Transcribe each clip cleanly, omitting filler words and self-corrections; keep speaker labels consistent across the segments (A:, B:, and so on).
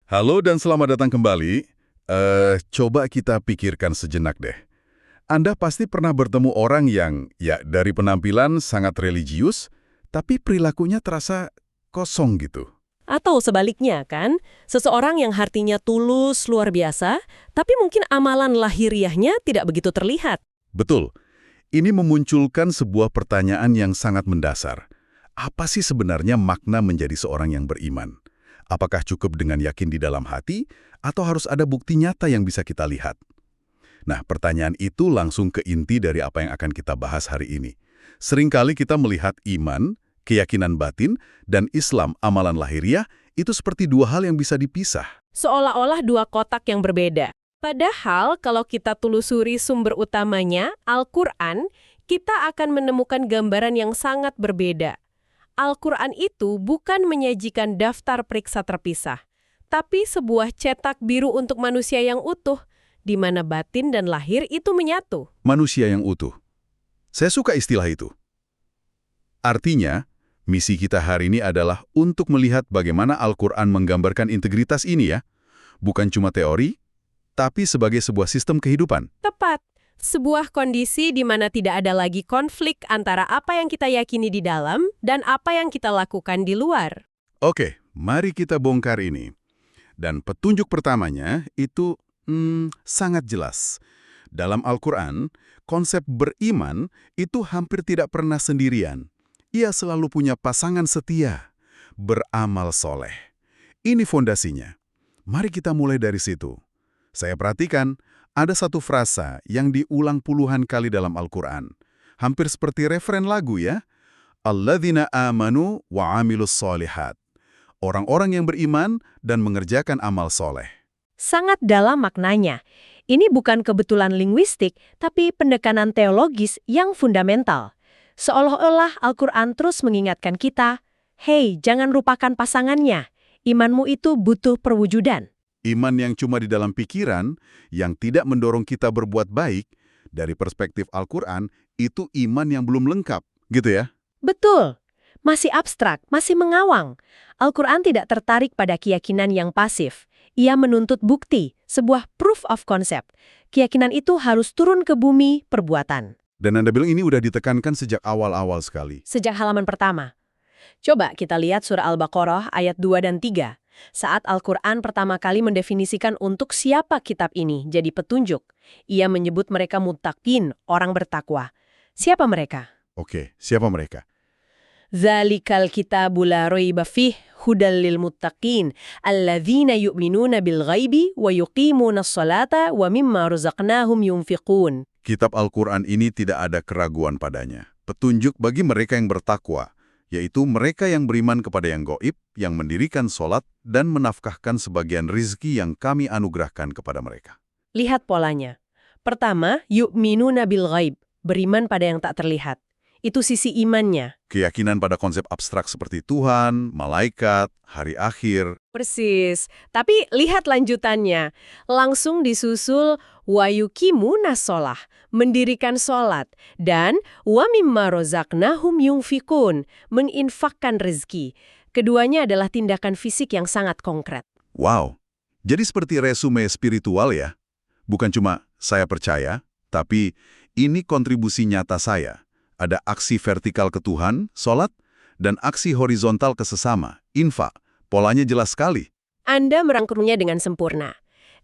A: Halo dan selamat datang kembali. Coba kita pikirkan sejenak deh. Anda pasti pernah bertemu orang yang, ya dari penampilan sangat religius, tapi perilakunya terasa kosong gitu.
B: Atau sebaliknya kan, seseorang yang hatinya tulus, luar biasa, tapi mungkin amalan lahiriahnya tidak begitu terlihat.
A: Betul, ini memunculkan sebuah pertanyaan yang sangat mendasar. Apa sih sebenarnya makna menjadi seorang yang beriman? Apakah cukup dengan yakin di dalam hati, atau harus ada bukti nyata yang bisa kita lihat? Nah, pertanyaan itu langsung ke inti dari apa yang akan kita bahas hari ini. Seringkali kita melihat iman, keyakinan batin, dan Islam amalan lahiriah itu seperti dua hal yang bisa dipisah.
B: Seolah-olah dua kotak yang berbeda. Padahal kalau kita telusuri sumber utamanya, Al-Quran, kita akan menemukan gambaran yang sangat berbeda. Al-Quran itu bukan menyajikan daftar periksa terpisah, tapi sebuah cetak biru untuk manusia yang utuh, di mana batin dan lahir itu menyatu.
A: Manusia yang utuh. Saya suka istilah itu. Artinya, misi kita hari ini adalah untuk melihat bagaimana Al-Quran menggambarkan integritas ini ya. Bukan cuma teori, tapi sebagai sebuah sistem kehidupan.
B: Tepat. Sebuah kondisi di mana tidak ada lagi konflik antara apa yang kita yakini di dalam dan apa yang kita lakukan di luar.
A: Oke, mari kita bongkar ini. Dan petunjuk pertamanya itu sangat jelas. Dalam Al-Quran, konsep beriman itu hampir tidak pernah sendirian. Ia selalu punya pasangan setia, beramal soleh. Ini fondasinya. Mari kita mulai dari situ. Saya perhatikan, ada satu frasa yang diulang puluhan kali dalam Al-Quran. Hampir seperti referen lagu ya. Alladzina amanu wa amilus solihat. Orang-orang yang beriman dan mengerjakan amal soleh.
B: Sangat dalam maknanya. Ini bukan kebetulan linguistik, tapi pendekanan teologis yang fundamental. Seolah-olah Al-Quran terus mengingatkan kita, hei, jangan lupakan pasangannya. Imanmu itu butuh perwujudan.
A: Iman yang cuma di dalam pikiran, yang tidak mendorong kita berbuat baik, dari perspektif Al-Quran, itu iman yang belum lengkap, gitu ya?
B: Betul. Masih abstrak, masih mengawang. Al-Quran tidak tertarik pada keyakinan yang pasif. Ia menuntut bukti, sebuah proof of concept. Keyakinan itu harus turun ke bumi perbuatan.
A: Dan Anda bilang ini udah ditekankan sejak awal-awal sekali.
B: Sejak halaman pertama. Coba kita lihat surah Al-Baqarah ayat 2 dan 3. Saat Al-Quran pertama kali mendefinisikan untuk siapa kitab ini jadi petunjuk, ia menyebut mereka muttaqin, orang bertakwa. Siapa mereka?
A: Oke, siapa mereka?
B: Zalikal kitabu la raiba fih hudal lil muttaqin alladzina yu'minuna bil ghaibi wa yuqimuna sholata wa mimma razaqnahum yunfiqun.
A: Kitab Al-Quran ini tidak ada keraguan padanya. Petunjuk bagi mereka yang bertakwa, yaitu mereka yang beriman kepada yang gaib, yang mendirikan sholat, dan menafkahkan sebagian rizki yang kami anugerahkan kepada mereka.
B: Lihat polanya. Pertama, yu'minuna bil ghaib, beriman pada yang tak terlihat. Itu sisi imannya.
A: Keyakinan pada konsep abstrak seperti Tuhan, malaikat, hari akhir.
B: Persis. Tapi lihat lanjutannya. Langsung disusul wa yuqimuna sholah, mendirikan sholat, dan wa mimma razaqnahum yunfiqun, menginfakkan rezeki. Keduanya adalah tindakan fisik yang sangat konkret.
A: Wow, jadi seperti resume spiritual ya? Bukan cuma saya percaya, tapi ini kontribusi nyata saya. Ada aksi vertikal ke Tuhan, sholat, dan aksi horizontal ke sesama, infak. Polanya jelas sekali.
B: Anda merangkumnya dengan sempurna.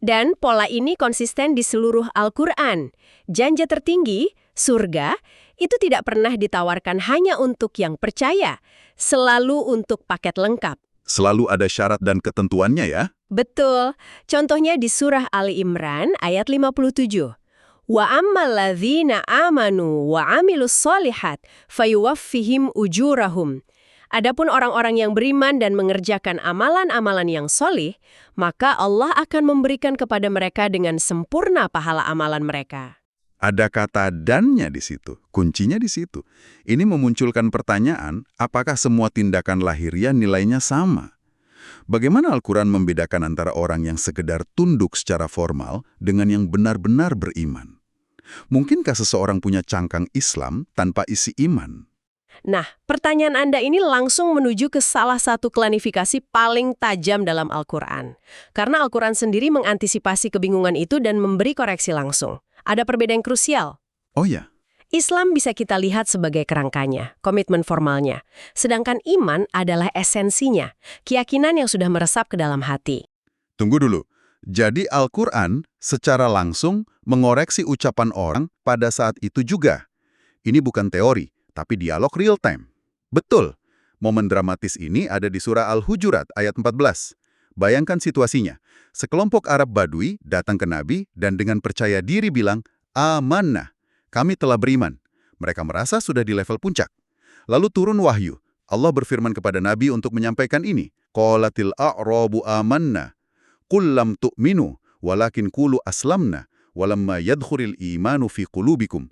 B: Dan pola ini konsisten di seluruh Al-Quran. Janji tertinggi, surga, itu tidak pernah ditawarkan hanya untuk yang percaya, selalu untuk paket lengkap.
A: Selalu ada syarat dan ketentuannya ya?
B: Betul. Contohnya di surah Ali Imran ayat 57. Wa ammal ladzina amanu wa amilus sholihat fayuwaffihim ujurahum. Adapun orang-orang yang beriman dan mengerjakan amalan-amalan yang solih, maka Allah akan memberikan kepada mereka dengan sempurna pahala amalan mereka.
A: Ada kata dannya di situ, kuncinya di situ. Ini memunculkan pertanyaan, apakah semua tindakan lahiriah nilainya sama? Bagaimana Al-Quran membedakan antara orang yang sekedar tunduk secara formal dengan yang benar-benar beriman? Mungkinkah seseorang punya cangkang Islam tanpa isi iman?
B: Nah, pertanyaan Anda ini langsung menuju ke salah satu klarifikasi paling tajam dalam Al-Quran. Karena Al-Quran sendiri mengantisipasi kebingungan itu dan memberi koreksi langsung. Ada perbedaan krusial.
A: Oh ya,
B: Islam bisa kita lihat sebagai kerangkanya, komitmen formalnya. Sedangkan iman adalah esensinya, keyakinan yang sudah meresap ke dalam hati.
A: tunggu dulu. Jadi Al-Quran secara langsung mengoreksi ucapan orang pada saat itu juga. Ini bukan teori, tapi dialog real time. Betul. Momen dramatis ini ada di surah Al-Hujurat ayat 14. Bayangkan situasinya. Sekelompok Arab Badui datang ke Nabi dan dengan percaya diri bilang, "Amanah, kami telah beriman." Mereka merasa sudah di level puncak. Lalu turun wahyu. Allah berfirman kepada Nabi untuk menyampaikan ini. Qalatil a'rabu amanna. Qul lam tu'minu, walakin qulu aslamna, walamma yadkhulil imanu fi qulubikum.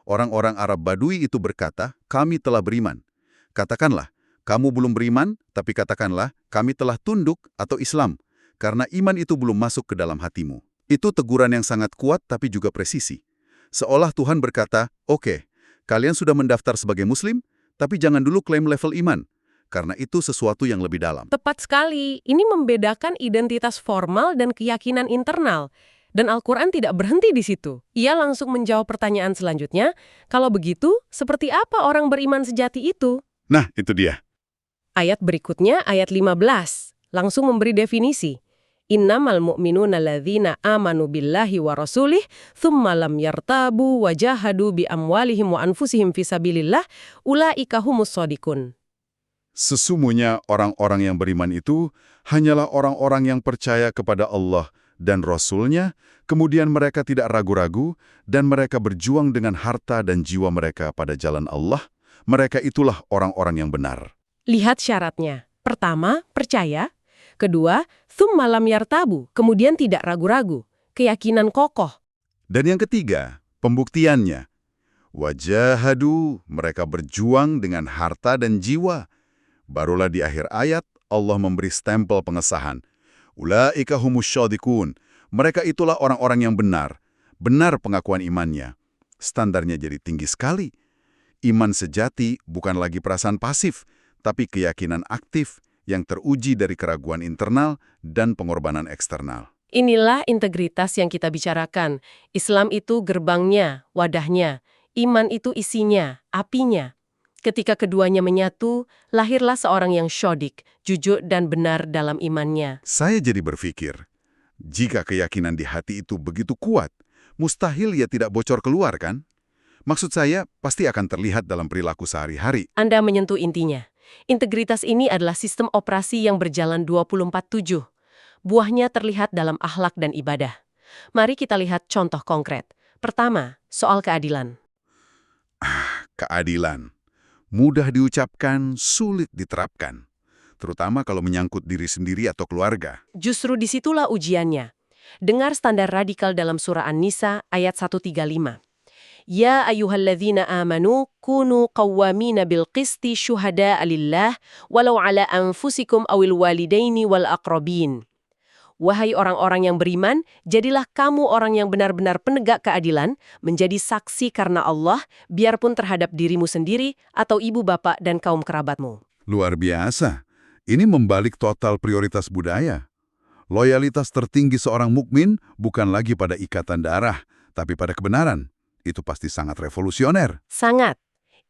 A: Orang-orang Arab Badui itu berkata, kami telah beriman. Katakanlah, kamu belum beriman, tapi katakanlah, kami telah tunduk atau Islam, karena iman itu belum masuk ke dalam hatimu. Itu teguran yang sangat kuat tapi juga presisi. Seolah Tuhan berkata, oke, kalian sudah mendaftar sebagai Muslim, tapi jangan dulu klaim level iman, karena itu sesuatu yang lebih dalam.
B: Tepat sekali, ini membedakan identitas formal dan keyakinan internal. Dan Al-Quran tidak berhenti di situ. Ia langsung menjawab pertanyaan selanjutnya, kalau begitu, seperti apa orang beriman sejati itu?
A: Nah, itu dia.
B: Ayat berikutnya, ayat 15, langsung memberi definisi. Innamal mu'minuna ladzina amanu billahi wa rasulih, thumma lam yartabu wa jahadu bi amwalihim wa anfusihim fisabilillah, ulaika humus shodiqun.
A: Sesungguhnya orang-orang yang beriman itu hanyalah orang-orang yang percaya kepada Allah dan Rasul-Nya, kemudian mereka tidak ragu-ragu, dan mereka berjuang dengan harta dan jiwa mereka pada jalan Allah. Mereka itulah orang-orang yang benar.
B: Lihat syaratnya. Pertama, percaya. Kedua, thumma lam yartabu, kemudian tidak ragu-ragu. Keyakinan kokoh.
A: Dan yang ketiga, pembuktiannya. Wajahadu, mereka berjuang dengan harta dan jiwa. Barulah di akhir ayat, Allah memberi stempel pengesahan. Ulaika humus syadiqun. Mereka itulah orang-orang yang benar. Benar pengakuan imannya. Standarnya jadi tinggi sekali. Iman sejati bukan lagi perasaan pasif, tapi keyakinan aktif yang teruji dari keraguan internal dan pengorbanan eksternal.
B: Inilah integritas yang kita bicarakan. Islam itu gerbangnya, wadahnya. Iman itu isinya, apinya. Ketika keduanya menyatu, lahirlah seorang yang syodik, jujur dan benar dalam imannya.
A: Saya jadi berpikir, jika keyakinan di hati itu begitu kuat, mustahil ia tidak bocor keluar, kan? Maksud saya, pasti akan terlihat dalam perilaku sehari-hari.
B: Anda menyentuh intinya. Integritas ini adalah sistem operasi yang berjalan 24/7. Buahnya terlihat dalam akhlak dan ibadah. Mari kita lihat contoh konkret. Pertama, soal keadilan.
A: Keadilan. Mudah diucapkan, sulit diterapkan. Terutama kalau menyangkut diri sendiri atau keluarga.
B: Justru disitulah ujiannya. Dengar standar radikal dalam surah An-Nisa ayat 135. Ya ayyuhalladzina amanu kunu qawwamina bil qisti syuhada'a lillah walau ala anfusikum awil walidaini wal aqrabin. Wahai orang-orang yang beriman, jadilah kamu orang yang benar-benar penegak keadilan, menjadi saksi karena Allah, biarpun terhadap dirimu sendiri atau ibu bapak dan kaum kerabatmu.
A: Luar biasa. Ini membalik total prioritas budaya. Loyalitas tertinggi seorang mukmin bukan lagi pada ikatan darah, tapi pada kebenaran. Itu pasti sangat revolusioner.
B: Sangat.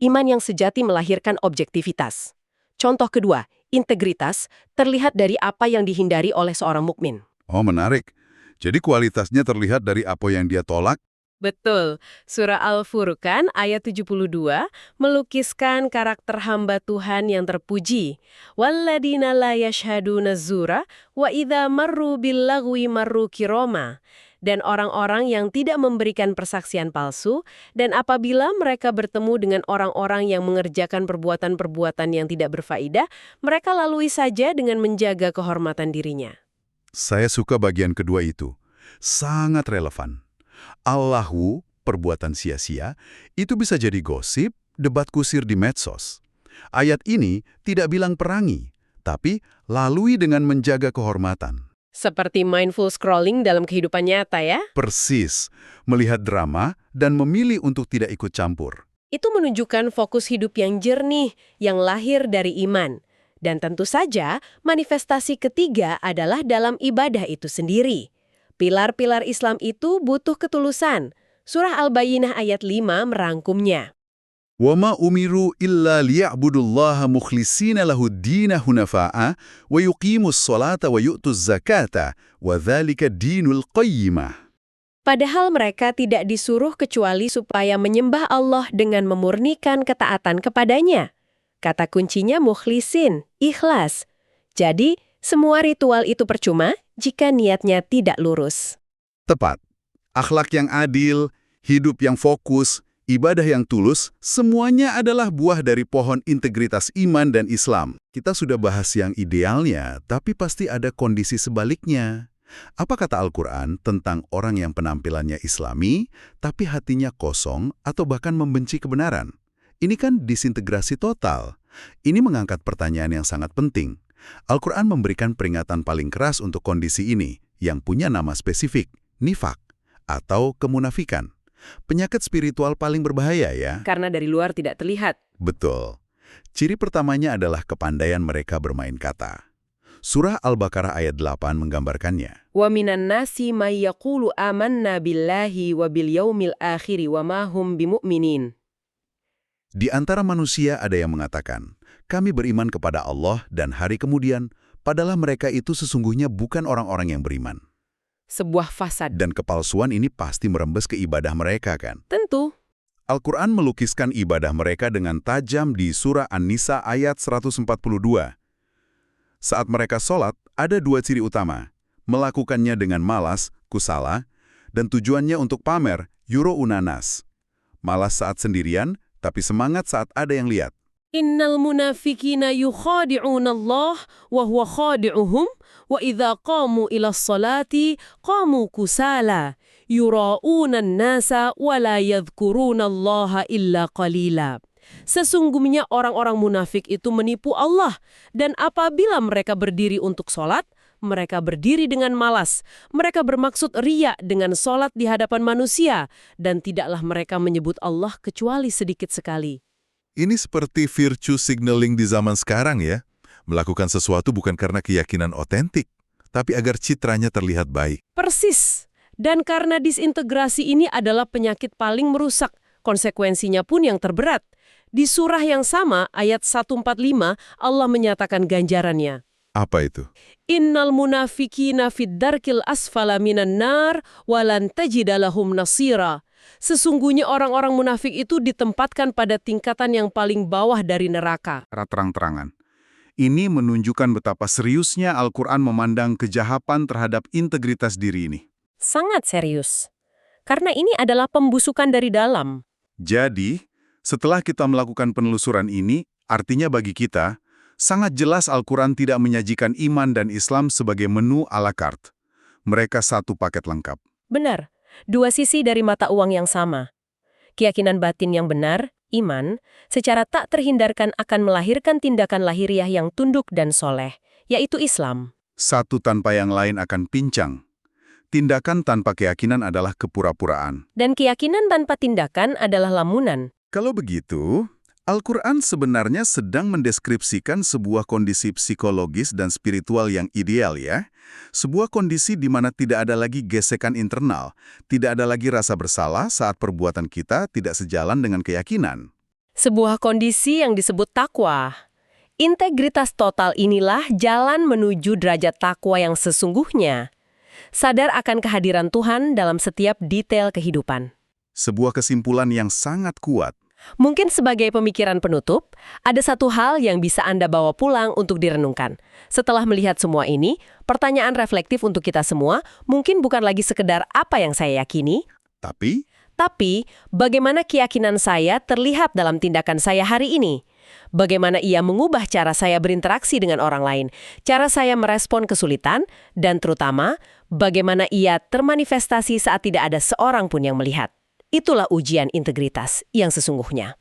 B: Iman yang sejati melahirkan objektivitas. Contoh kedua, integritas terlihat dari apa yang dihindari oleh seorang mukmin.
A: Oh, menarik. Jadi kualitasnya terlihat dari apa yang dia tolak.
B: Betul. Surah Al-Furqan ayat 72 melukiskan karakter hamba Tuhan yang terpuji. Walladina la yashhaduna zura wa idza marru bil lagwi marru kirama. Dan orang-orang yang tidak memberikan persaksian palsu, dan apabila mereka bertemu dengan orang-orang yang mengerjakan perbuatan-perbuatan yang tidak berfaedah, mereka lalui saja dengan menjaga kehormatan dirinya.
A: Saya suka bagian kedua itu. Sangat relevan. Allahu, perbuatan sia-sia, itu bisa jadi gosip, debat kusir di medsos. Ayat ini tidak bilang perangi, tapi lalui dengan menjaga kehormatan.
B: Seperti mindful scrolling dalam kehidupan nyata ya?
A: Persis, melihat drama dan memilih untuk tidak ikut campur.
B: Itu menunjukkan fokus hidup yang jernih, yang lahir dari iman. Dan tentu saja, manifestasi ketiga adalah dalam ibadah itu sendiri. Pilar-pilar Islam itu butuh ketulusan. Surah Al-Bayyinah ayat 5 merangkumnya.
A: وَمَا أُمِرُوا إِلَّا لِيَعْبُدُوا اللَّهَ مُخْلِصِينَ لَهُ الدِّينَ حُنَفَاءَ وَيُقِيمُوا الصَّلَاةَ وَيُؤْتُوا الزَّكَاةَ وَذَلِكَ دِينُ الْقَيِّمَةِ.
B: Padahal mereka tidak disuruh kecuali supaya menyembah Allah dengan memurnikan ketaatan kepadanya. Kata kuncinya mukhlisin, ikhlas. Jadi, semua ritual itu percuma jika niatnya tidak lurus.
A: Tepat. Akhlak yang adil, hidup yang fokus, ibadah yang tulus, semuanya adalah buah dari pohon integritas iman dan Islam. Kita sudah bahas yang idealnya, tapi pasti ada kondisi sebaliknya. Apa kata Al-Quran tentang orang yang penampilannya Islami, tapi hatinya kosong atau bahkan membenci kebenaran? Ini kan disintegrasi total. Ini mengangkat pertanyaan yang sangat penting. Al-Quran memberikan peringatan paling keras untuk kondisi ini, yang punya nama spesifik, nifak, atau kemunafikan. Penyakit spiritual paling berbahaya ya.
B: Karena dari luar tidak terlihat.
A: Betul. Ciri pertamanya adalah kepandaian mereka bermain kata. Surah Al-Baqarah ayat 8 menggambarkannya.
B: Wa minan nasi may yaqulu amanna billahi wa bil yaumil akhir wa ma hum bimu'minin.
A: Di antara manusia ada yang mengatakan, kami beriman kepada Allah dan hari kemudian, padahal mereka itu sesungguhnya bukan orang-orang yang beriman.
B: Sebuah fasad.
A: Dan kepalsuan ini pasti merembes ke ibadah mereka kan?
B: Tentu.
A: Al-Quran melukiskan ibadah mereka dengan tajam di surah An-Nisa ayat 142. Saat mereka sholat, ada dua ciri utama. Melakukannya dengan malas, kusala, dan tujuannya untuk pamer, yuro'unanas. Malas saat sendirian, tapi semangat saat ada yang lihat.
B: Innal munafikina yukhadi'una Allah wa huwa khadi'uhum wa idza qamu ila sholati qamu kusala yura'una an-nasa wa la yadhkuruna Allah illa qalila. Sesungguhnya orang-orang munafik itu menipu Allah dan apabila mereka berdiri untuk sholat, mereka berdiri dengan malas. Mereka bermaksud riya dengan sholat di hadapan manusia dan tidaklah mereka menyebut Allah kecuali sedikit sekali.
C: Ini seperti virtue signaling di zaman sekarang ya. Melakukan sesuatu bukan karena keyakinan otentik, tapi agar citranya terlihat baik.
B: Persis. Dan karena disintegrasi ini adalah penyakit paling merusak, konsekuensinya pun yang terberat. Di surah yang sama, ayat 145, Allah menyatakan ganjarannya.
C: Apa itu?
B: Innal munafikina fid darkil asfala minan nar walan tajida lahum nasira. Sesungguhnya orang-orang munafik itu ditempatkan pada tingkatan yang paling bawah dari neraka.
A: Terang-terangan. Ini menunjukkan betapa seriusnya Al-Quran memandang kejahatan terhadap integritas diri ini.
B: Sangat serius. Karena ini adalah pembusukan dari dalam.
A: Jadi, setelah kita melakukan penelusuran ini, artinya bagi kita, sangat jelas Al-Quran tidak menyajikan iman dan Islam sebagai menu à la carte. Mereka satu paket lengkap.
B: Benar. Dua sisi dari mata uang yang sama. Keyakinan batin yang benar, iman, secara tak terhindarkan akan melahirkan tindakan lahiriah yang tunduk dan soleh, yaitu Islam.
A: Satu tanpa yang lain akan pincang. Tindakan tanpa keyakinan adalah kepura-puraan.
B: Dan keyakinan tanpa tindakan adalah lamunan.
A: Kalau begitu, Al-Quran sebenarnya sedang mendeskripsikan sebuah kondisi psikologis dan spiritual yang ideal ya. Sebuah kondisi di mana tidak ada lagi gesekan internal, tidak ada lagi rasa bersalah saat perbuatan kita tidak sejalan dengan keyakinan.
B: Sebuah kondisi yang disebut takwa. Integritas total inilah jalan menuju derajat takwa yang sesungguhnya. Sadar akan kehadiran Tuhan dalam setiap detail kehidupan.
A: Sebuah kesimpulan yang sangat kuat.
B: Mungkin sebagai pemikiran penutup, ada satu hal yang bisa Anda bawa pulang untuk direnungkan. Setelah melihat semua ini, pertanyaan reflektif untuk kita semua mungkin bukan lagi sekedar apa yang saya yakini, tapi bagaimana keyakinan saya terlihat dalam tindakan saya hari ini. Bagaimana ia mengubah cara saya berinteraksi dengan orang lain, cara saya merespon kesulitan, dan terutama, bagaimana ia termanifestasi saat tidak ada seorang pun yang melihat. Itulah ujian integritas yang sesungguhnya.